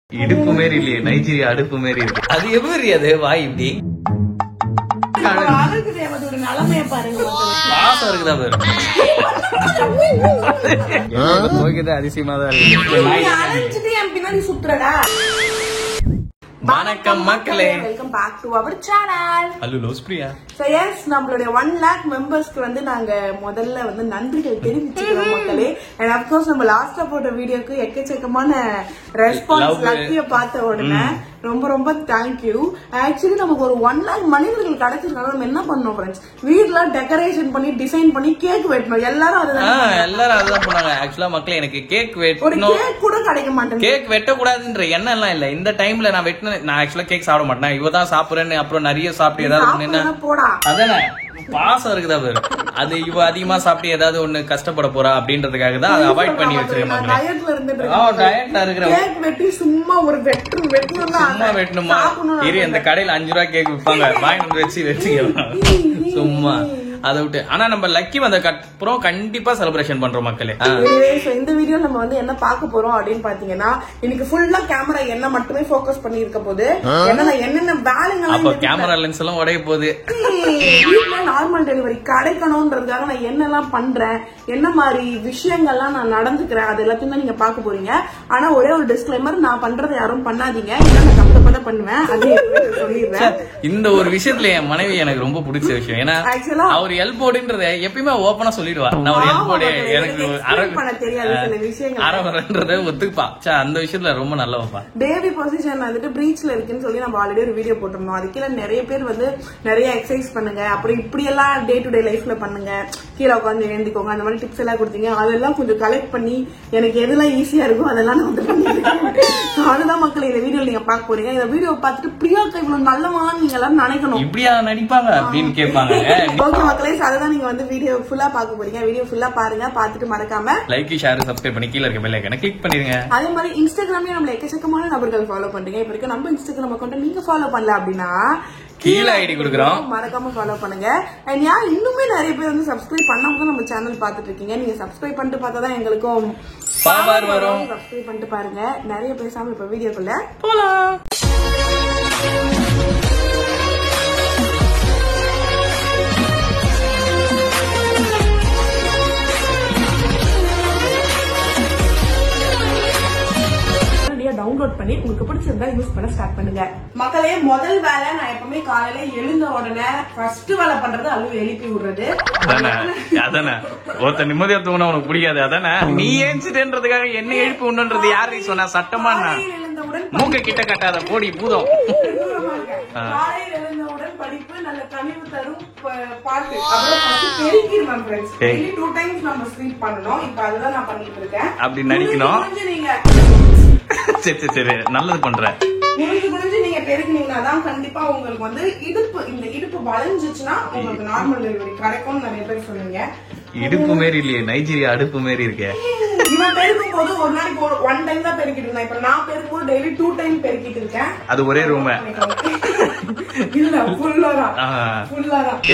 இடுப்பு மாரி இல்லையே, நைஜீரியா அடுப்பு மாரி இருக்கு. அது எப்படி அது வாய் இப்படி பாசம் இருக்குதா பேரு போய்கிட்ட அதிசயமா தான் இருக்கு. வணக்கம் மக்களே, welcome back to our channel. Hello லோஸ்பிரியா. சோ எஸ், நம்மளுடைய 1 lakh மெம்பர்ஸ்க்கு வந்து நாங்க முதல்ல வந்து நன்றிகள் தெரிவிச்சுக்கிறோம் மக்களே. அண்ட் ஆஃப் கோர்ஸ் நம்ம லாஸ்டா போட்ட வீடியோக்கு எக்கச்சக்கமான ரெஸ்பான்ஸ் லக்கிய பார்த்த உடனே ரொம்ப ரொம்ப தேங்க்யூ. ஆக்சுவலி நமக்கு ஒரு 1 lakh மனிதர்கள் கிடைச்சிருக்காங்க. நம்ம என்ன பண்ணோம் ஃப்ரெண்ட்ஸ், வீட்ல டெக்கரேஷன் பண்ணி டிசைன் பண்ணி கேக் வெட்டணும். எல்லாரும் அதுதான் பண்ணாங்க. ஆக்சுவலா மக்களே, எனக்கு கேக் வெட்டணும், கேக் கூட கிடைக்க மாட்டேன். கேக் வெட்ட கூடாதுன்ற எண்ணம் எல்லாம் இல்ல. இந்த டைம்ல நான் வெட்டின, நான் ஆக்சுவலா கேக் சாப்பிட மாட்டேன். இவதான் சாப்பிடுறேன்னு அப்புறம் நிறைய சாப்பிட்டு ஏதாவது போடா, அதானே பாசம் இருக்குதா பேரு. அது இவ அதிகமா சாப்பிட்டு ஏதாவது ஒண்ணு கஷ்டப்பட போறா அப்படின்றதுக்காக தான் அதை அவாய்ட் பண்ணி வச்சிருக்கேன். சும்மா வெட்டணுமா இரு, இந்த கடையில 5 ரூபாய் கேக் விற்பாங்க, வாங்கி வந்து வச்சுக்கலாம் சும்மா அதை விட்டு. ஆனா நம்ம லக்கி வந்த அப்புறம் கண்டிப்பா செலிப்ரேஷன் பண்றோம் மக்களே. இந்த வீடியோ நம்ம வந்து என்ன பார்க்க போறோம் அப்படின்னு பாத்தீங்கன்னா, இன்னைக்கு ஃபுல்லா கேமரா என்ன மட்டுமே போக்கஸ் பண்ணி இருக்க போது. என்னென்ன வேலைங்க, அப்ப கேமரா லென்ஸ் எல்லாம் உடைய போகுது. நார்மல் டெலிவரி கிடைக்கணும்ன்றதுக்காக நான் என்னெல்லாம் பண்றேன், என்ன மாதிரி விஷயங்கள்லாம் நான் நடந்துக்கிறேன், அது எல்லாத்தையும் தான் நீங்க பாக்க போறீங்க. ஆனா ஒரே ஒரு டிஸ்க்ளைமர், நான் பண்றதை யாரும் பண்ணாதீங்க, நான் கஷ்டப்பட பண்ணுவேன். அதே சொல்லிடுறேன். இந்த ஒரு விஷயத்துல என் மனைவி எனக்கு ரொம்ப பிடிச்ச விஷயம். ஏன்னா அவர் எல்போடுன்றத எப்பயுமே ஓப்பனா சொல்லிடுவா. நான் ஒரு எல்போடு எனக்கு அரவரன்றத ஒத்துப்பா. அந்த விஷயத்துல ரொம்ப நல்லவப்பா. பேபி பொசிஷன் வந்துட்டு பிரீச்ல இருக்குன்னு சொல்லி நம்ம ஆல்ரெடி ஒரு வீடியோ போட்டிருந்தோம். அதுக்கீழ நிறைய பேர் வந்து நிறைய எக்ஸசைஸ் பண்ணுங்க, அப்புறம் இப்படி எல்லாம் டே டு டே லைஃப்ல பண்ணுங்க, கீழே உட்காந்து எழுந்திக்கோங்க, அந்த மாதிரி டிப்ஸ் எல்லாம் கொடுத்தீங்க. அதெல்லாம் கொஞ்சம் கலெக்ட் பண்ணி எனக்கு எதெல்லாம் ஈஸியா இருக்கும் அதெல்லாம் நான் வந்து பண்ணிருக்கேன். அதுதான் மக்கள் இந்த வீடியோ நீங்க பாக்க போறீங்க. இந்த வீடியோ பார்த்துட்டு பிரியாக்கா இவ்வளவு நல்லவான்னு நீங்க எல்லாம் நினைக்கணும். இப்படியா நடிப்பாங்க அப்படின்னு கேட்பாங்க. ஓகே மக்களே, அதுதான் நீங்க வந்து வீடியோ ஃபுல்லா பாக்க போறீங்க. வீடியோ ஃபுல்லா பாருங்க. பார்த்துட்டு மறக்காம லைக், ஷேர், சப்ஸ்கிரைப் பண்ணி கீழ இருக்க பெல் ஐகானை கிளிக் பண்ணிருங்க. அதே மாதிரி இன்ஸ்டாகிராம்லயும் நம்மள எக்கச்சக்கமான நபர்கள் ஃபாலோ பண்றீங்க. இப்ப இருக்க நம்ம இன்ஸ்டாகிராம் அக்கௌண்ட் நீங்க ஃபாலோ பண்ணல அப்படின்னா கீழே ஐடி கொடுக்குறோம், மறக்காம ஃபாலோ பண்ணுங்க. அண்ட் யார் இன்னுமே நிறைய பேர் வந்து சப்ஸ்கிரைப் பண்ணாம தான் நம்ம சேனல் பாத்துட்டு இருக்கீங்க. நீங்க சப்ஸ்கிரைப் பண்ணிட்டு பார்த்தா தான் எங்களுக்கும் பவர் வரும். சப்ஸ்கிரைப் பண்ணிட்டு பாருங்க. நிறைய பேசாம இப்ப வீடியோக்குள்ள போலாம். டவுன்லோட் பண்ணி உங்களுக்கு பிடிச்சிருந்தா யூஸ் பண்ண ஸ்டார்ட் பண்ணுங்க மக்களே. முதல் வேலை, நான் எப்பவுமே காலையில எழுந்த உடனே ஃபர்ஸ்ட் வேலை பண்றது அல்லு எழுப்பி விடுறது. அதானே ஒருத்த நிம்மதியா தூங்கினா உனக்கு பிடிக்காது. அதானே நீ ஏஞ்சிட்டேன்றதுக்காக என்ன எழுப்பி விடணுன்றது யாரு சொன்னா? சட்டமா மூக்க கிட்ட கட்டாத போடி பூதம். காலையில் எழுந்தவுடன் படிப்பு, நல்ல கனிவு தரும் பாட்டு, அப்புறம் பெருக்கிடுவேன் ஃப்ரெண்ட்ஸ். டெய்லி 2 டைம்ஸ் நம்ம ஸ்லீப் பண்ணணும். இப்ப அதுதான் நான் பண்ணிட்டு இருக்கேன். அப்படி நடிக்கணும். நீங்க சரி சரி நல்லது பண்ற. குனிஞ்சு நீங்க பெருக்கினீங்கன்னா தான் கண்டிப்பா உங்களுக்கு வந்து இடுப்பு, இந்த இடுப்பு வளைஞ்சிச்சுன்னா உங்களுக்கு நார்மல் டெலிவரி கிடைக்கும்னு நிறைய பேர் சொல்லுங்க. இடுப்பு மாரி இல்லையே, நைஜீரியா அடுப்பு மாரி இருக்கே. இவன் பெருக்கும் போது ஒரு நாளைக்கு 1 டைம் தான் பெருக்கிட்டு இருந்தேன். இப்ப நான் பெருக்கும் போது டெய்லி 2 டைம் பெருக்கிட்டு இருக்கேன். அது ஒரே ரூம் இல்ல, ஃபுல்லாதான்.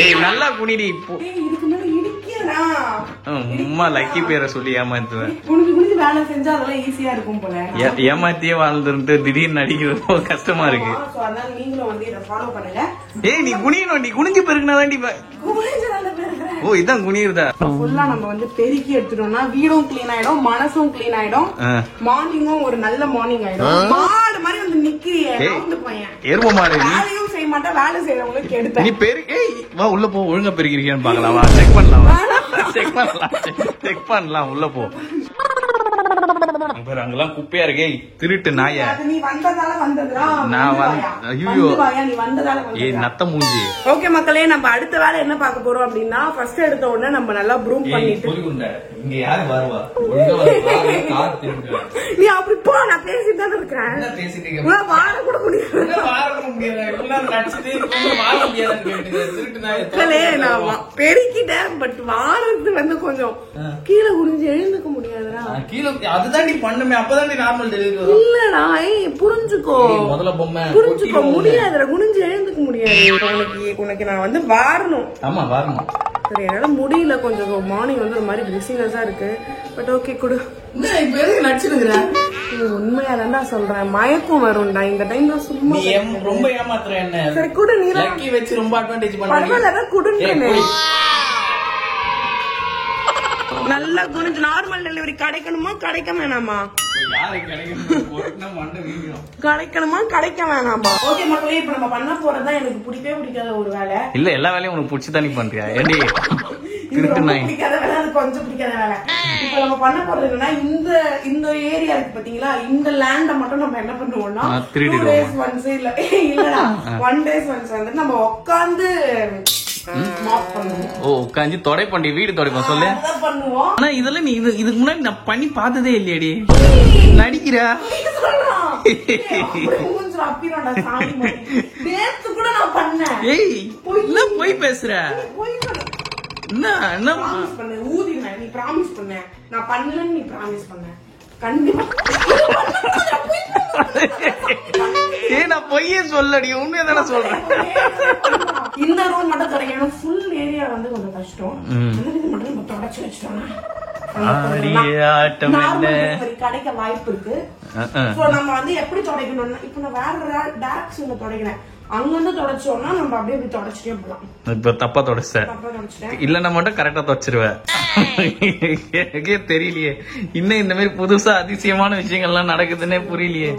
ஏய் நல்லா குனிடி. இதுக்கு மேல இடிக்கிறா அம்மா லக்கி பேரை சொல்லி ஏமாத்துவேன். குனிஞ்சு வேலை செஞ்சா அதெல்லாம் ஈஸியா இருக்கும் போல. ஏமாத்தியே வாழ்ந்துட்டு திடீர்னு நடிக்கிறது கஷ்டமா இருக்கு. அதனால நீங்களும் வந்து இதை ஃபாலோ பண்ணுங்க. ஏய் நீ குனியணும், நீ குனிஞ்சு பெருக்குனாதான். ஓ இதான் குனியுறதா? ஃபுல்லா நம்ம வந்து பெருக்கி எடுத்துட்டோம்னா வீடும் கிளீன் ஆயிடும், மனசும் கிளீன் ஆயிடும், மார்னிங்கும் ஒரு நல்ல மார்னிங் ஆயிடும். மாடு மாதிரி வந்து நிக்கிறியே பையன், எரும மாடு. வேலையும் செய்ய மாட்டேன், வேலை செய்யறவங்களுக்கு எடுத்து நீ பெருக்கு. வா உள்ள போ, ஒழுங்கா பெருக்கிறீங்கன்னு பாக்கலாம். வா செக் பண்ணலாம், செக் பண்ணலாம். உள்ள போ. அங்கெல்லாம் குப்பையா இருக்கே, திருட்டு நாய. நத்த மூஞ்சி. ஓகே மக்களே, நம்ம அடுத்த வேலை என்ன பார்க்க போறோம் அப்படின்னா, ஃபர்ஸ்ட் எடுத்த உடனே நம்ம நல்லா ப்ரூம் பண்ணிட்டு. இங்க யாரு வருவா? நீ அப்படி போ, நான் பேசிட்டு தான் இருக்கிறேன். வாழ கூட முடியாது. நான் பெருக்கிட்டேன், பட் வாழறது வந்து கொஞ்சம் கீழே குனிஞ்சு எழுந்துக்க முடியாதுடா. அதுதான் நீ பண்ணுமே, அப்பதான் நீ நார்மல் டெலிவரி வரும். இல்லடா புரிஞ்சுக்கோ, முதல்ல பொம்மை புரிஞ்சுக்கோ. முடியாதுடா, குனிஞ்சு எழுந்துக்க முடியாது. உனக்கு நான் வந்து வாரணும். ஆமா வாரணும். சரி, என்னால முடியல. கொஞ்சம் மார்னிங் வந்து ஒரு மாதிரி பிஸினஸா இருக்கு. பட் ஓகே, குடு. இப்ப எதுக்கு நடிச்சிருக்கிற? உண்மையாதான்டா சொல்றேன், மயக்கம் வரும்டா இந்த டைம். தான் சும்மா ரொம்ப ஏமாத்துற என்ன. சரி குடு, நீ லக்கி வச்சு ரொம்ப அட்வான்டேஜ் பண்ற. பரவாயில்ல குடுன்னு. நல்லா குனிஞ்சு நார்மல் டெலிவரி கிடைக்கணுமா கிடைக்க வேணாமா? கிடைக்கணுமா கிடைக்க வேணாமா? ஓகே மக்களே, இப்ப நம்ம பண்ண போறதுதான் எனக்கு பிடிக்கவே பிடிக்காத ஒரு வேலை. இல்ல எல்லா வேலையும் உனக்கு பிடிச்சி தானே பண்றியா? ஏண்டி பிடிக்காத வேலை, அது கொஞ்சம் பிடிக்காத வேலை. இப்ப நம்ம பண்ண போறது என்னன்னா, இந்த ஏரியா இருக்கு பாத்தீங்களா, இந்த லேண்ட மட்டும் நம்ம என்ன பண்ணுவோம்னா 2 days once இல்லடா 1 days once வந்து நம்ம உட்காந்து உட்காந்து தொடைப்பண்டி வீடு தொடைப்போம் சொல்லு. ஆனா இதெல்லாம் நீ இதுக்கு முன்னாடி நான் பண்ணி பார்த்ததே இல்லையடி. நடிக்கிறா போய் பேசுற என்ன என்ன நீ ப்ராமிஸ் பண்ண, நான் பண்ணலன்னு நீ ப்ராமிஸ் பண்ண. கண்டிப்பா நான் பொய்யே சொல்லடி, உண்மையை தானே சொல்றேன். இந்த ரூம் மட்டும் கிடைக்கணும், ஃபுல் ஏரியா வந்து கொஞ்சம் கஷ்டம். மட்டும் நம்ம தொடச்சு வச்சிட்டோம்னா கிடைக்க வாய்ப்பு இருக்கு. நம்ம வந்து எப்படி தொடக்கணும்னா, இப்ப நான் வேற டாக்ஸ் தொடக்கிறேன், அங்க வந்து தொடச்சோம்னா நம்ம அப்படியே இப்படி தொடச்சிட்டே போலாம். இப்ப தப்பா தொடச்சேன் இல்லன்னா மட்டும் கரெக்டா தொடச்சிருவேன். எனக்கே தெரியலையே இன்னும் இந்த மாதிரி புதுசா அதிசயமான விஷயங்கள்லாம் நடக்குதுன்னே புரியலையே.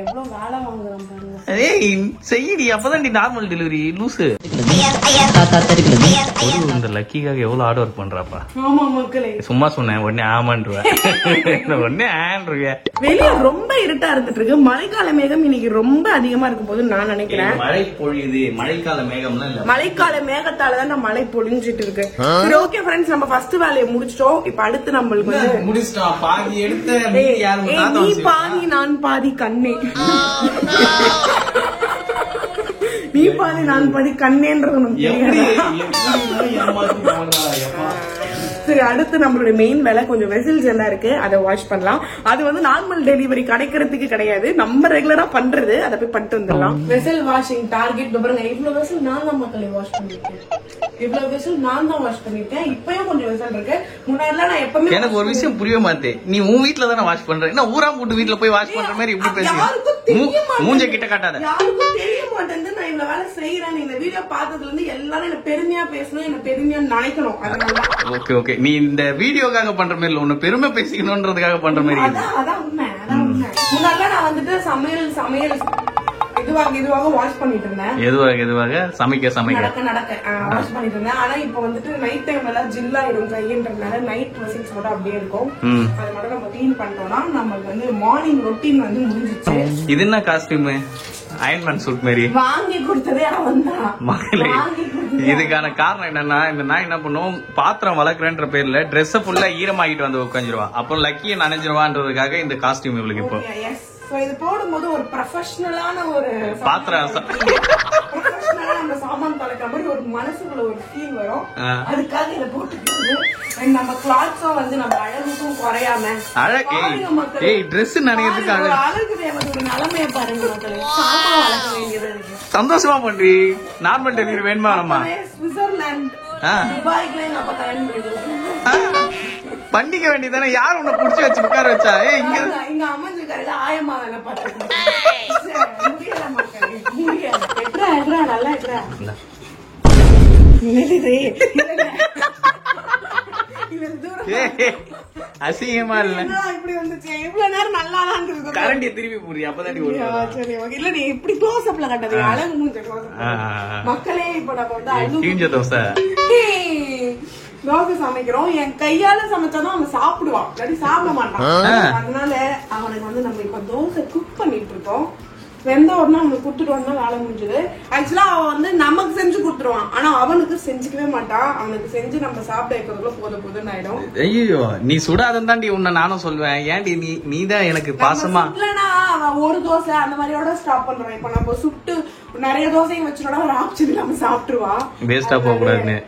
எவ்வளவு வேலை வாங்குறோம் பாருங்க. செய்யடி, அப்பதான் நார்மல் டெலிவரி லூசு. இந்த லக்கிக்காக எவ்வளவு ஹார்ட் ஒர்க் பண்றாப்பா. ஆமா மக்களே, சும்மா சொன்னேன் உடனே ஆமான்றுவேன். உடனே ஆன்றுவேன். வெளியே ரொம்ப இருட்டா இருந்துட்டு இருக்கு. மழைக்கால மேகம் இன்னைக்கு ரொம்ப அதிகமா இருக்கும் போது நான் நினைக்கிறேன். மழை பொழியுது, மழைக்கால மேகம்லாம் இல்ல, மழைக்கால மேகத்தாலதான் மழை பொழிஞ்சிட்டு இருக்கு. சரி ஓகே ஃப்ரெண்ட்ஸ், நம்ம ஃபர்ஸ்ட் வேலையை முடிச்சிட்டோம். இப்ப அடுத்து நம்மளுக்கு முடிச்சிட்டோம். பாதி எடுத்து நீ பாதி நான் பாதி கண்ணே, நீ பாதி நான் பாதி கண்ணேன்றது சரி. அடுத்து நம்மளுடைய மெயின் வேலை கொஞ்சம் வெசல்ஸ் எல்லாம் இருக்கு, அதை வாஷ் பண்ணலாம். அது வந்து நார்மல் டெலிவரி கிடைக்கிறதுக்கு கிடையாது, நம்ம ரெகுலரா பண்றது. அதை போய் பண்ணிட்டு வந்துடலாம். வெசல் வாஷிங் டார்கெட் பாருங்க. இவ்வளவு வெசல் நான் தான் மக்களை வாஷ் பண்ணிருக்கேன். இவ்வளவு வெசல் நான் தான் வாஷ் பண்ணிருக்கேன். இப்பயும் கொஞ்சம் வெசல் இருக்கு. முன்னாடிலாம் நான் எப்பவுமே எனக்கு ஒரு விஷயம் புரிய மாட்டேன். நீ உன் வீட்டுல தானே வாஷ் பண்ற, என்ன ஊரா போட்டு வீட்டுல போய் வாஷ் பண்ற மாதிரி இப்படி பேசுறீங்க? மூஞ்ச கிட்ட காட்டாத. யாருக்கும் தெரிய மாட்டேன் நான் இந்த வேலை செய்யறேன். இந்த வீடியோ பார்த்ததுல இருந்து எல்லாரும் என்ன பெருமையா பேசணும், என்ன பெருமையா நினைக்கணும். அதனால ஓகே ஓகே, நீ இந்த வீடியோக்காக பண்ற மாதிரி இல்ல, உன்னை பெருமை பேசிக்கணும்ன்றதுக்காக பண்ற மாதிரி. அதான் உண்மை, அதான் உண்மை. முன்னாடி நான் வந்துட்டு சமையல் இதுவாக வாஷ் பண்ணிட்டு இருந்தேன். எதுவாக சமைக்க நடக்க வாஷ் பண்ணிட்டு இருந்தேன். ஆனா இப்ப வந்துட்டு நைட் டைம்ல எல்லாம் ஜில் ஆயிடும் கைன்றதுனால நைட் வெசல்ஸ் மட்டும் அப்படியே இருக்கும். அது மட்டும் நம்ம கிளீன் பண்ணிட்டோம்னா நமக்கு வந்து மார்னிங் ரொட்டீன் வந்து முடிஞ்சிச்சு. இது என்ன காஸ்டியூம்? அயன்மேன் சூட் மாதிரி வாங்கி கொடுத்ததே அவன் தான் மகளே. இதுக்கான காரணம் என்னன்னா, இந்த நாய் என்ன பண்ணுவோம், பாத்திரம் வளர்க்குறேன்ற பேர்ல ட்ரெஸ் ஃபுல்லா ஈரமாகிட்டு வந்து உட்காந்துருவா. அப்புறம் லக்கியை நனைஞ்சிருவான்றதுக்காக இந்த காஸ்டியூம் இவளுக்கு இப்போ. இது போடும்போது ஒரு ப்ரொஃபஷனலான ஒரு பாத்திரம் நம்ம சாமான் தொலைக்கிற மாதிரி ஒரு மனசுக்குள்ள ஒரு ஃபீல் வரும். அதுக்காக இதை போட்டுக்கிறது. நம்ம கிளாத்ஸும் வந்து நம்ம அழகுக்கும் குறையாம ட்ரெஸ் நனையதுக்காக அழகு தேவை ஒரு நிலைமையை பாருங்க மக்களே. சாமான் வளர்க்க வேண்டியது இருக்கு. சந்தோஷமா பண்றி. நார்மல் டெலிவரி வேணுமா? நம்ம சுவிட்சர்லாந்து துபாய்க்குள்ள நம்ம கல்யாணம் பண்ணிடுவோம். பண்ணிக்க வேண்டியதானே, யார் உன்னை புடிச்சு வச்சு உட்கார வச்சா? இங்க அமைஞ்சு கரையில ஆயமா வேலை பார்த்து நல்லா அசிங்கமா இல்ல, இப்படி வந்துச்சு. இவ்வளவு நேரம் நல்லா தான் கரண்டிய திருப்பி போடுறீ, அப்பதான் சரி இல்ல நீ இப்படி க்ளோஸ் அப்ல கட்டது அழகு மூஞ்ச மக்களே. இப்ப நம்ம வந்து தோசை தோசை சமைக்கிறோம். என் கையால சமைச்சாதான் அவன் சாப்பிடுவான், இல்லாட்டி சாப்பிட மாட்டான். அதனால அவனுக்கு வந்து நம்ம இப்ப தோசை குக் பண்ணிட்டு இருக்கோம். வெந்த உடனே அவனுக்கு குடுத்துட்டு வந்தா வேலை முடிஞ்சது. ஆக்சுவலா அவன் வந்து நமக்கு செஞ்சு குடுத்துருவான், ஆனா அவனுக்கு செஞ்சுக்கவே மாட்டான். அவனுக்கு செஞ்சு நம்ம சாப்பிட வைக்கிறதுக்குள்ள போதுன்னு ஆயிடும். ஐயோ, நீ சுடாதன் தாண்டி உன்னை நானும் சொல்லுவேன். ஏன்டி நீதான் எனக்கு பாசமா இல்லனா அவன் ஒரு தோசை அந்த மாதிரியோட ஸ்டாப் பண்றான். இப்ப நம்ம சுட்டு நிறைய தோசையும் வச்சுட்டோம்னா ஒரு ஆப்ஷன் நம்ம சாப்பிட்டுருவான், வேஸ்டா போக கூடாதுன்னு.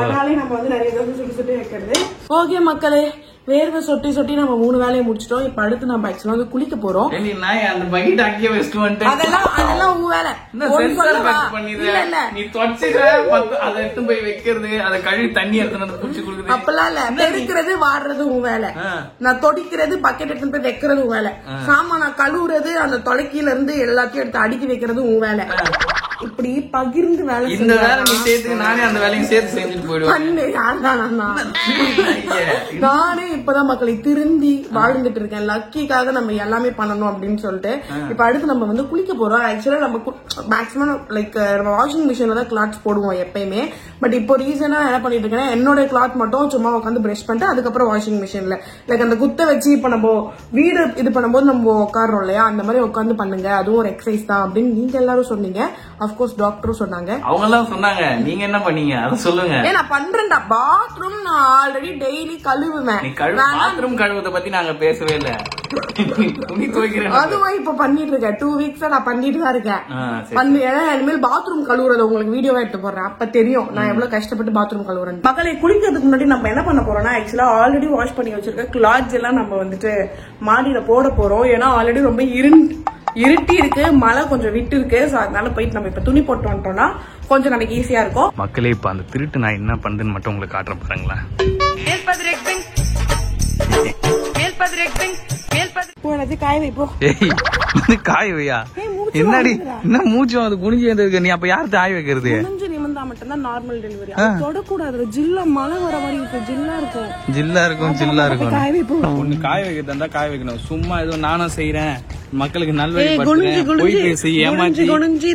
அதனாலே நம்ம வந்து நிறைய தோசை சுட்டு சுட்டு வைக்கிறது. ஓகே மக்களே, வேர்வை சொட்டி சொட்டி நம்ம 3 வேலையை முடிச்சிட்டோம். இப்ப அடுத்து நம்ம ஆக்சுவலா வந்து குளிக்க போறோம். அந்த பக்கெட் அங்கேயே வச்சுட்டு வந்துட்டேன். அதெல்லாம் உன் வேலை. நீ தொடச்சிக்கிற அதை எடுத்து போய் வைக்கிறது, அதை கழுவி தண்ணி எடுத்து குளிச்சு கொடுக்குறது அப்பெல்லாம் இல்ல. பெருக்கிறது வாடுறது உன் வேலை, நான் தொடிக்கிறது பக்கெட் எடுத்து போய் வைக்கிறது உன் வேலை, சாமான கழுவுறது அந்த தொலைக்கில இருந்து எல்லாத்தையும் எடுத்து அடுக்கி வைக்கிறது உன் வேலை. இப்படி பகிர்ந்து வேலை. இந்த வேலை நீ சேர்த்து நானே அந்த வேலையும் சேர்த்து செஞ்சுட்டு போயிடுவேன். நானே இப்பதான் மக்களை திருந்தி வாழ்ந்துட்டு இருக்கேன். லக்கிக்காக நம்ம எல்லாமே பண்ணணும் அப்படின்னு சொல்லிட்டு இப்ப அடுத்து நம்ம வந்து குளிக்க போறோம். ஆக்சுவலா நம்ம மேக்ஸிமம் லைக் வாஷிங் மிஷின்ல தான் கிளாத்ஸ் போடுவோம் எப்பயுமே. பட் இப்போ ரீசனா என்ன பண்ணிட்டு இருக்கேன், என்னோட கிளாத் மட்டும் சும்மா உட்காந்து பிரஷ் பண்ணிட்டு அதுக்கப்புறம் வாஷிங் மிஷின்ல லைக் அந்த குத்தை வச்சு இப்ப நம்ம வீடு இது பண்ணும்போது நம்ம உட்காரோம் இல்லையா, அந்த மாதிரி உட்காந்து பண்ணுங்க, அதுவும் ஒரு எக்ஸசைஸ் தான் அப்படின்னு நீங்க எல்லாரும் சொன்னீங்க. அப்கோர்ஸ் டாக்டரும் சொன்னாங்க. அவங்க எல்லாம் சொன்னாங்க, நீங்க என்ன பண்ணீங்க அதை சொல்லுங்க. நான் பண்றேன்டா, பாத்ரூம் நான் ஆல்ரெடி டெய்லி கழுவுவேன். பாத்ரூம் கழுவுறத பத்தி நாங்க பேசவே இல்ல. அதுவும் இப்ப பண்ணிட்டு இருக்கேன். 2 வீக்ஸ் நான் பண்ணிட்டு தான் இருக்கேன். இனிமேல் பாத்ரூம் கழுவுறத உங்களுக்கு வீடியோவா எடுத்து போடுறேன், அப்ப தெரியும் நான் எவ்வளவு கஷ்டப்பட்டு பாத்ரூம் கழுவுறேன். மக்களை குளிக்கிறதுக்கு முன்னாடி நம்ம என்ன பண்ண போறோம்னா, ஆக்சுவலா ஆல்ரெடி வாஷ் பண்ணி வச்சிருக்க கிளாத்ஸ் எல்லாம் நம்ம வந்துட்டு மாடியில போட போறோம். ஏன்னா ஆல்ரெடி ரொம்ப இருட்டி இருக்கு, மழை கொஞ்சம் விட்டு இருக்கு. அதனால போயிட்டு நம்ம இப்ப துணி போட்டு வந்துட்டோம்னா கொஞ்சம் நமக்கு ஈஸியா இருக்கும். மக்களே இப்ப அந்த திருட்டு நான் என்ன பண்றேன்னு மட்டும் உங்களுக்கு காட்டுறேன் பாருங்களேன். காய வைப்போ. காய வையா? என்னடி என்ன மூச்சும் அது குனிஞ்சு இருக்க, நீ அப்ப யாரு காய வைக்கிறது? நிமிந்தா மட்டும்தான் நார்மல் டெலிவரி. தொடக்கூடாது, ஜில்லா மழை வர மாதிரி இருக்கு. ஜில்லா இருக்கும். காய வைப்போ. ஒண்ணு காய வைக்கிறதா இருந்தா காய வைக்கணும். சும்மா ஏதோ நானும் செய்யறேன், மக்களுக்கு நல்வழிப்படுத்துறேன், போய் பேசி ஏமாற்றி குனிஞ்சு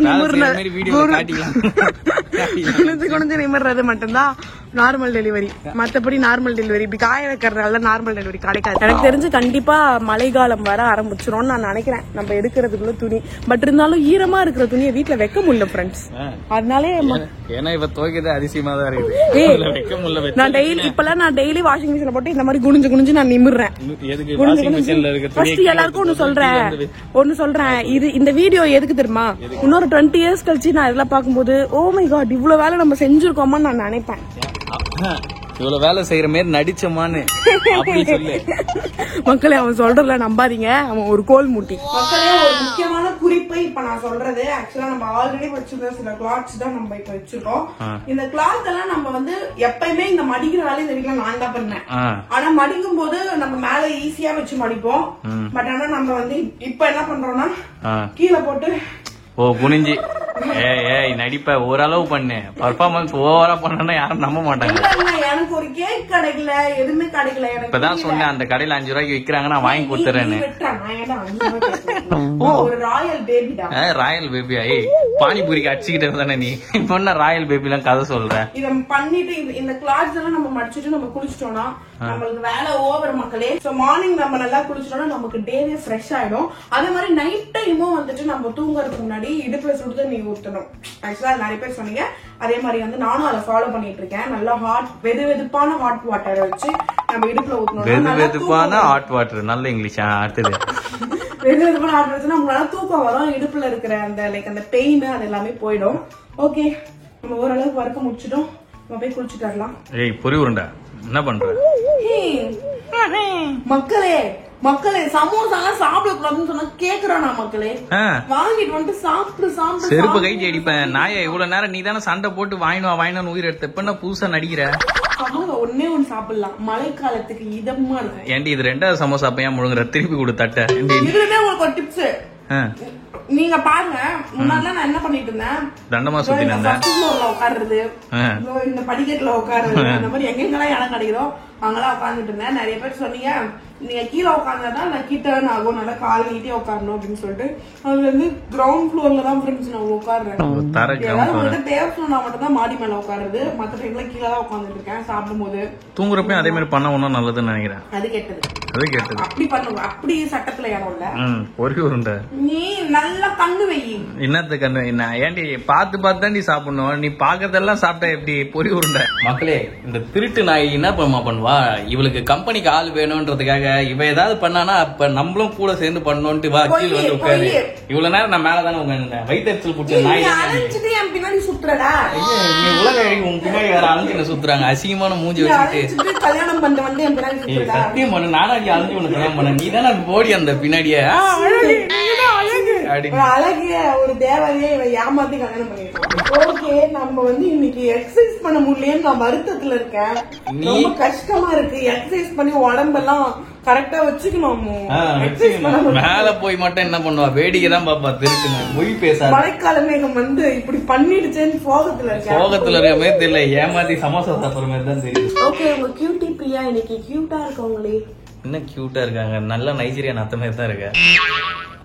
நிமிர்றது மட்டும்தான் நார்மல் டெலிவரி. மத்தபடி நார்மல் டெலிவரி இப்படி காய வைக்கிறதால நார்மல் டெலிவரி கிடைக்காது. எனக்கு தெரிஞ்சு கண்டிப்பா மழைக்காலம் வர ஆரம்பிச்சிரும் நான் நினைக்கிறேன், நம்ம எடுக்கிறதுக்குள்ள துணி. பட் இருந்தாலும் ஈரமா இருக்கிற துணியை வீட்டுல வைக்க முடியல ஃப்ரெண்ட்ஸ். அதனாலே ஏன்னா இப்ப துவைக்கிறது அதிசயமா தான் இருக்குது. நான் டெய்லி வாஷிங் மிஷின்ல போட்டு இந்த மாதிரி குனிஞ்சு நான் நிமிர்றேன். எல்லாருக்கும் ஒன்னு சொல்றேன், இது இந்த வீடியோ எதுக்கு தெரியுமா, இன்னொரு 20 இயர்ஸ் கழிச்சு நான் இதெல்லாம் பாக்கும்போது ஓ மை காட் இவ்வளவு வேலை நம்ம செஞ்சிருக்கோமான்னு நான் நினைப்பேன். இவ்வளவு வேலை செய்யற மாதிரி நடிச்சமான்னு சொல்லு. மக்களே அவன் சொல்றதுல நம்பாதீங்க, அவன் ஒரு கோல் மூட்டி. மக்களே ஒரு முக்கியமான குறிப்பை இப்ப நான் சொல்றது, ஆக்சுவலா நம்ம ஆல்ரெடி வச்சிருந்த சில கிளாத்ஸ் தான் நம்ம இப்ப வச்சிருக்கோம். இந்த கிளாத் எல்லாம் நம்ம வந்து எப்பயுமே இந்த மடிக்கிற வேலை இந்த வீட்டுல நான் தான் பண்ணேன். ஆனா மடிக்கும் போது நம்ம மேல ஈஸியா வச்சு மடிப்போம். பட் ஆனா நம்ம வந்து இப்ப என்ன பண்றோம்னா கீழே போட்டு குனிஞ்சி ஏய் நடிப்ப ஓரளவு பண்ணு. பர்ஃபார்மன்ஸ் ஓவரா பண்ணா யாரும் நம்ப மாட்டாங்க. எனக்கு ஒரு கேக் கிடைக்கல, எதுவுமே கிடைக்கல. இப்பதான் சொன்னேன் அந்த கடையில 5 ரூபாய்க்கு விக்கிறாங்க, நான் வாங்கி கொடுத்துறேன்னு. ராயல் பேபியா? பானிபூரிக்கு அடிச்சுக்கிட்டு இருந்தானே நீ, இப்ப என்ன ராயல் பேபி எல்லாம் கதை சொல்ற? இத பண்ணிட்டு இந்த கிளாத்ஸ் எல்லாம் நம்ம மடிச்சிட்டு நம்ம குளிச்சிட்டோம்னா நம்மளுக்கு வேலை ஓவர் மக்களே. சோ மார்னிங் நம்ம நல்லா குளிச்சிட்டோம்னா நமக்கு டேவே ஃப்ரெஷ் ஆயிடும். அதே மாதிரி நைட் டைமும் வந்துட்டு நம்ம தூங்குறதுக்கு முன்னாடி இடுப்புல சுடு தண்ணி ஊத்தணும். ஆக்சுவலா நிறைய பேர் சொன்னீங்க, அதே மாதிரி வந்து நானும் அதை ஃபாலோ பண்ணிட்டு இருக்கேன். நல்லா வெதுவெதுப்பான ஹாட் வாட்டரை வச்சு நம்ம இடுப்புல ஊத்தணும். வெதுவெதுப்பான ஹாட் வாட்டர், நல்ல இங்கிலீஷ். அடுத்தது வெதுவெதுப்பான ஹாட் வாட்டர் நம்மளால தூக்கம் வரும், இடுப்புல இருக்கிற அந்த லைக் அந்த பெயின் அது எல்லாமே போயிடும். ஓகே, நம்ம ஓரளவுக்கு வறுக்க முடிச்சிட்டோம், நம்ம போய் குளிச்சுட்டு வரலாம். ஏய் பொரி உருண்டை என்ன பண்ற? மக்களே சமோசா எல்லாம் சாப்பிடக்கூடாதுன்னு சொன்னா கேக்குறானா மக்களே? வாங்கிட்டு வந்து சாப்பிடு. செருப்பு கைட்டி அடிப்பேன் நாயா. இவ்வளவு நேரம் நீ தானே சண்டை போட்டு வாங்கினு உயிர் எடுத்த, இப்ப என்ன புதுசா நடிக்கிற? ஒன்னே ஒன்னு சாப்பிடலாம், மழை காலத்துக்கு இதமா இருக்கும். ஏன்டி இது 2வது சமோசா பையன் முழுங்குற, திருப்பி கொடு தட்ட. இதுலயே உங்களுக்கு ஒரு டிப்ஸ் நீங்க பாருங்க. முன்னாடி நான் என்ன பண்ணிட்டு இருந்தேன், தண்டமா சுத்தி உட்காருறது, இந்த படிக்கட்டுல உட்காருறது, அந்த மாதிரி எங்கெங்கெல்லாம் இடம் கிடைக்கிறோம் அங்கெல்லாம் உட்காந்துட்டு இருந்தேன். நிறைய பேர் சொன்னீங்க நீங்க கீழே உட்காந்துதான் நான் கிட்டர்ன் ஆகும், நல்லா கால் நீட்டி உட்காரணும் அப்படின்னு சொல்லிட்டு. அதுல இருந்து கிரவுண்ட் ஃப்ளோர்ல தான் ஃப்ரெண்ட்ஸ் நான் உட்காடுறேன். தேவைன்னா மட்டும் தான் மாடி மேல உட்காருது, மத்த டைம்ல கீழே தான் உட்காந்துட்டு இருக்கேன் சாப்பிடும் போது. தூங்குறப்ப அதே மாதிரி பண்ண ஒன்னும் நல்லதுன்னு நினைக்கிறேன். அது கேட்டது அப்படி பண்ணுங்க, அப்படி சட்டத்துல இடம் இல்ல. ஒரு உருண்டை நீ நல்லா கண்ணு வை. என்னத்த கண்ணு என்ன ஏன்டி பார்த்து தான் நீ சாப்பிடணும், நீ பாக்குறதெல்லாம் சாப்பிட்டா எப்படி? பொறி உருண்டை. மக்களே இந்த திருட்டு நாய் என்ன பண்ணுவா, இவளுக்கு கம்பெனிக்கு ஆள் வேணும்ன்றதுக்காக இவ ஏதாவது பண்ணானா அப்ப நம்மளும் கூட சேர்ந்து பண்ணோன்ட்டு வா கீழ வந்து உட்காரு. இவ்வளவு நேரம் நான் மேலதானே உட்காந்துருந்தேன். வயிற்றுச்சல் பிடிச்ச நாய் பின்னாடி சுத்துறடா. நீ உலக உங்க பின்னாடி வேற அழிஞ்சு சுத்துறாங்க. அசிங்கமான மூஞ்சி வச்சுட்டு கல்யாணம் பண்ண வந்து என் பின்னாடி சுத்துறடா. சத்தியம் பண்ணு நானாடி அழிஞ்சு உனக்கு கல்யாணம் பண்ண. நீ தானே போடி அந்த பின்னாடியே அழகிய ஒரு தேவதையை ஏமாத்தி கல்யாணம் பண்ணிருக்கோம். ஓகே, நம்ம வந்து இன்னைக்கு எக்ஸசைஸ் பண்ண முடியலன்னு நான் வருத்தத்துல இருக்கேன். ரொம்ப கஷ்டமா இருக்கு. எக்ஸசைஸ் பண்ணி உடம்பெல்லாம் கரெக்டா வச்சுக்கணும். மேல போய் மட்டும் என்ன பண்ணுவா, வேடிக்கை தான் பாப்பா. திருட்டு மொய் பேச மழைக்கால மேகம் வந்து இப்படி பண்ணிடுச்சேன்னு சோகத்துல இருக்கேன். சோகத்துல இருக்க மாதிரி தெரியல, ஏமாத்தி சமோசா சாப்பிடுற மாதிரி தான் தெரியும். ஓகே, உங்க கியூட்டி பிரியா இன்னைக்கு கியூட்டா இருக்கவங்களே. என்ன கியூட்டா இருக்காங்க, நல்ல நைஜீரியா நத்த மாதிரி தான் இருக்க.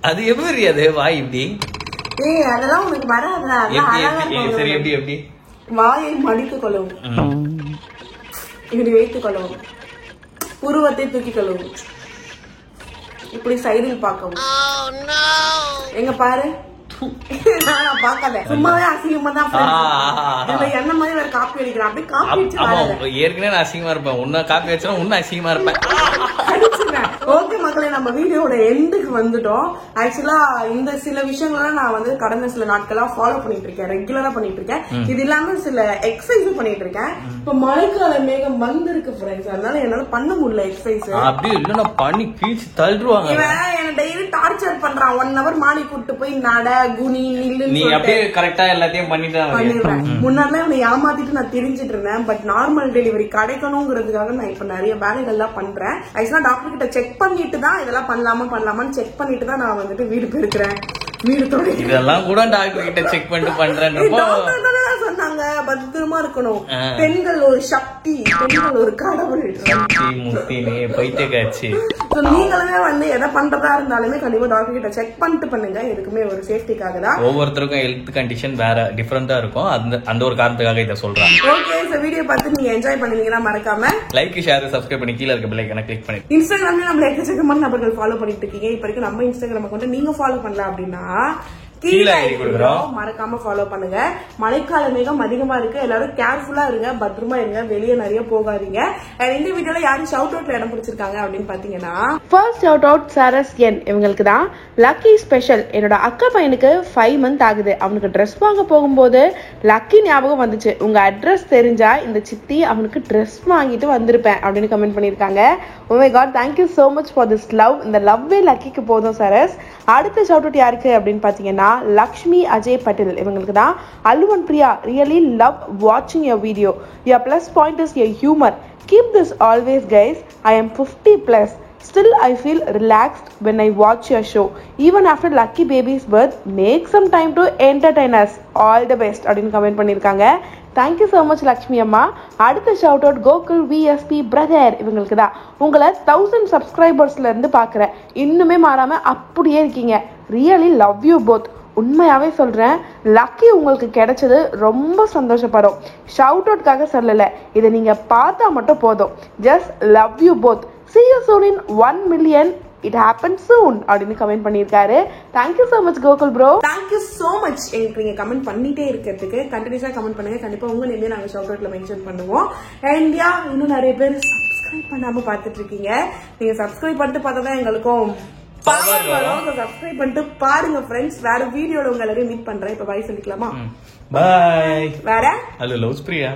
அது எப்படி அது வாய் இப்படி? அதெல்லாம் உங்களுக்கு வராதா? சரி, எப்படி எப்படி வாயை மடித்து கொள்ளவும், இப்படி வைத்துக் கொள்ளவும், புருவத்தை தூக்கி கொள்ளவும், இப்படி சைடில் பார்க்கவும். எங்க பாரு, பாக்காத சும்மாவே அசிங்கமா தான் என்ன மாதிரி வேற காப்பி அடிக்கிறான். அப்படியே காப்பி ஏற்கனவே நான் அசிங்கமா இருப்பேன். உன்ன காப்பி அடிச்சா உன்ன அசிங்கமா இருப்பேன். ஓகே மக்களே, நம்ம வீடியோட எண்டுக்கு வந்துட்டோம். ஆக்சுவலா இந்த சில விஷயங்கள்லாம் நான் வந்து கடந்த சில நாட்களா ஃபாலோ பண்ணிட்டு இருக்கேன், ரெகுலரா பண்ணிட்டு இருக்கேன். இது இல்லாம சில எக்ஸசைஸும் பண்ணிட்டு இருக்கேன். இப்ப மழைக்கால மேகம் வந்திருக்கு ஃப்ரெண்ட்ஸ், அதனால என்னால பண்ண முடியல எக்ஸசைஸ். அப்படி இல்ல பண்ணி கீழ்ச்சி தள்ளுவாங்க. என்ன டெய்லி டார்ச்சர் பண்றான். 1 hour மாடி கூட்டு போய் நட குனி நில்லு. நீ அப்படியே கரெக்டா எல்லாத்தையும் பண்ணிடுறேன். முன்னாடி இவனை ஏமாத்திட்டு நான் தெரிஞ்சிட்டு இருந்தேன். பட் நார்மல் டெலிவரி கிடைக்கணுங்கிறதுக்காக நான் இப்ப நிறைய வேலைகள்லாம் பண்றேன். ஆக்சுவலா டாக்டர் கிட்ட செக் பண்ணிட்டு தான் இதெல்லாம் பண்ணலாமான்னு செக் பண்ணிட்டு தான் நான் வந்துட்டு வீடு போயிருக்கிறேன். வீடு தொடங்கி இதெல்லாம் கூட டாக்டர் கிட்ட செக் பண்ணிட்டு பண்றேன் சொன்னாங்க. பத்திரமா இருக்கணும். பெண்கள் ஒரு சக்தி, பெண்கள் ஒரு கடவுள். பைத்தியக்காட்சி. நீங்களுமே வந்து எதை பண்றதா இருந்தாலுமே கண்டிப்பா டாக்டர் கிட்ட செக் பண்ணிட்டு பண்ணுங்க. எதுக்குமே ஒரு சேஃப்டிக்காக தான். ஒவ்வொருத்தருக்கும் ஹெல்த் கண்டிஷன் வேற டிஃபரெண்டா இருக்கும். அந்த ஒரு காரணத்துக்காக இதை சொல்றேன். ஓகே, இந்த வீடியோ பார்த்து நீங்க என்ஜாய் பண்ணீங்கன்னா மறக்காம லைக், ஷேர், சப்ஸ்கிரைப் பண்ணி கீழ இருக்க பெல் ஐகானை கிளிக் பண்ணி. இன்ஸ்டாகிராம்ல நம்ம எக்கச்சக்கமான நபர்கள் ஃபாலோ பண்ணிட்டு இருக்கீங்க. இப்ப வரைக்கும் நம்ம இன்ஸ்டாகிராம் அக்கௌண்ட் நீங்க ஃபாலோ பண்ணல அப்படின்னா கீழே மறக்காம ஃபாலோ பண்ணுங்க. மழைக்கால மேகம் அதிகமா இருக்கு, எல்லாரும் கேர்ஃபுல்லா இருங்க, பத்திரமா இருங்க, வெளியே நிறைய போகாதீங்க. இந்த வீடியோல யாரும் ஷவுட் அவுட்ல இடம் பிடிச்சிருக்காங்க அப்படின்னு பாத்தீங்கன்னா, ஃபர்ஸ்ட் ஷவுட் அவுட் சரஸ் என் இவங்களுக்கு தான். லக்கி ஸ்பெஷல், என்னோட அக்கா பையனுக்கு 5 months ஆகுது. அவனுக்கு ட்ரெஸ் வாங்க போகும்போது லக்கி ஞாபகம் வந்துச்சு. உங்க அட்ரஸ் தெரிஞ்சா இந்த சித்தி அவனுக்கு ட்ரெஸ் வாங்கிட்டு வந்திருப்பேன் அப்படின்னு கமெண்ட் பண்ணிருக்காங்க. Oh my God, thank you so much for this love. இந்த லவ்வே லக்கிக்கு போதும் சரஸ். அடுத்த ஷவுட் அவுட் யாருக்கு அப்படின்னு பாத்தீங்கன்னா லக்ஷ்மி அஜய் பட்டேல் இவங்களுக்கு தான். அல்லுவன் பிரியா, ரியலி லவ் வாட்சிங் your video. Your plus point is your humour. Keep this always guys. I am 50+. Still, I feel relaxed when I watch your show. Even after Lucky baby's birth, make some time to entertain us. All the best. அப்படின்னு comment பண்ணிருக்காங்க. Thank you so much Lakshmi அம்மா. அடுத்த shout out Gokul VSP brother இவங்களுக்கு தான். உங்களை 1000 சப்ஸ்கிரைபர்ஸ்ல இருந்து பாக்குறேன். இன்னுமே மாறாம அப்படியே இருக்கீங்க. Really love you both. உண்மையாவே சொல்றேன், லக்கி உங்களுக்கு கிடைச்சது ரொம்ப சந்தோஷப்படும். ஷவுட் அவுட்காக சொல்லல, இதை நீங்க பார்த்தா மட்டும் போதும். Just love you both. See you soon in 1 million. It happens soon. அப்படின்னு கமெண்ட் பண்ணிருக்காரு. Thank you so much Gokul bro. Thank you so much. எங்களுக்கு நீங்க கமெண்ட் பண்ணிட்டே இருக்கிறதுக்கு கண்டினியூஸா கமெண்ட் பண்ணுங்க. கண்டிப்பா உங்க நேமே நாங்க ஷவுட் அவுட்ல மென்ஷன் பண்ணுவோம். அண்ட் யா, இன்னும் நிறைய பேர் சப்ஸ்கிரைப் பண்ணாம பாத்துட்டு இருக்கீங்க. நீங்க சப்ஸ்கிரைப் பண்ணிட்டு பார்த்தா தான் எங்களுக்கும் சப்ஸ்கிரைப் பண்ணிட்டு பாருங்க ஃப்ரெண்ட்ஸ். வேற வீடியோல உங்க எல்லாரையும் மீட் பண்றேன். இப்ப பாய் சொல்லிக்கலாமா? பாய். வேற ஹலோ லவ்ஸ் பிரியா.